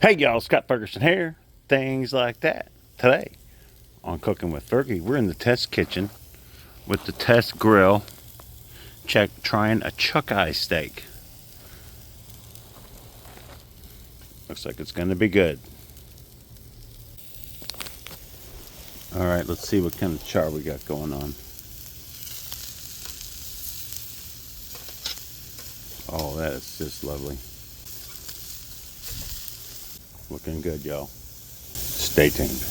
Hey y'all, Scott Ferguson here. Things like that. Today on Cooking with Fergie, we're in the test kitchen with the test grill, trying a chuck eye steak. Looks like it's going to be good. All right, let's see what kind of char we got going on. Oh, that is just lovely. Looking good, y'all. Stay tuned.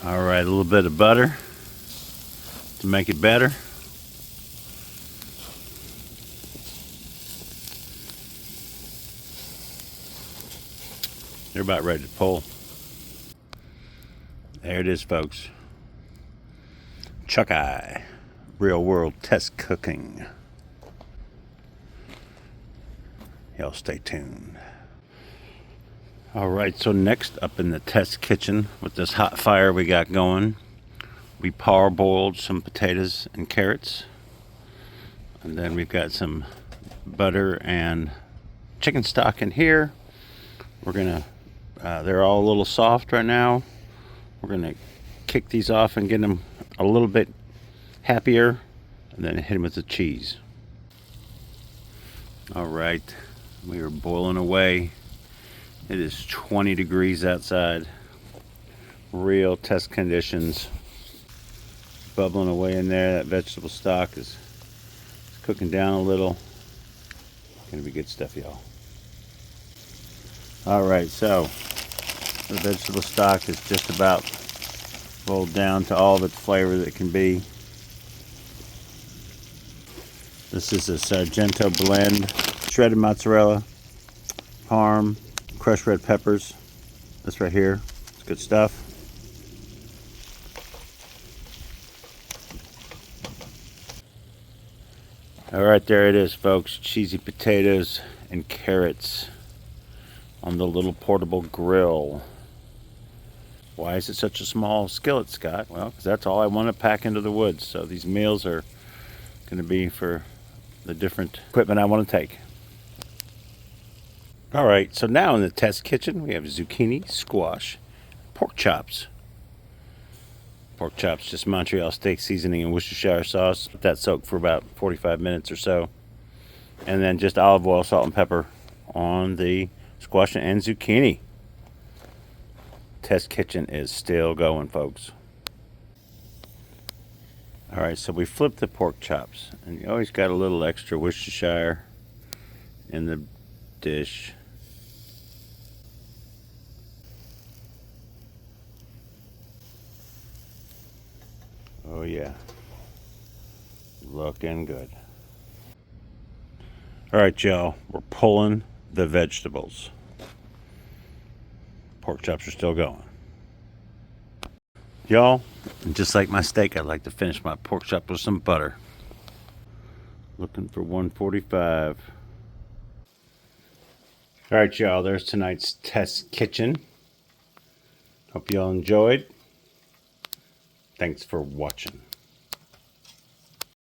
All right, a little bit of butter to make it better. They're about ready to pull. There it is, folks. Chuck eye. Real world test cooking. Y'all stay tuned. All right, so next up in the test kitchen with this hot fire we got going, we parboiled some potatoes and carrots. And then we've got some butter and chicken stock in here. We're gonna, they're all a little soft right now. We're gonna kick these off and get them a little bit happier, and then hit them with the cheese. All right, we are boiling away. It is 20 degrees outside. Real test conditions. Bubbling away in there. That vegetable stock is cooking down a little. Gonna be good stuff, y'all. All right, so the vegetable stock is just about rolled down to all of its flavor that it can be. This is a Sargento blend, shredded mozzarella, parm, crushed red peppers. This right here, it's good stuff. All right, there it is, folks. Cheesy potatoes and carrots on the little portable grill. Why is it such a small skillet, Scott? Well, because that's all I want to pack into the woods. So these meals are going to be for the different equipment I want to take. All right, so now in the test kitchen, we have zucchini, squash, pork chops. Pork chops, just Montreal steak seasoning and Worcestershire sauce. Let that soak for about 45 minutes or so. And then just olive oil, salt, and pepper on the squash and zucchini. Test kitchen is still going, folks. All right, so we flipped the pork chops, and you always got a little extra Worcestershire in the dish. Oh yeah, looking good. All right, y'all, we're pulling the vegetables. Pork chops are still going. Y'all, just like my steak, I like to finish my pork chop with some butter. Looking for 145. All right, y'all, there's tonight's test kitchen. Hope y'all enjoyed. Thanks for watching.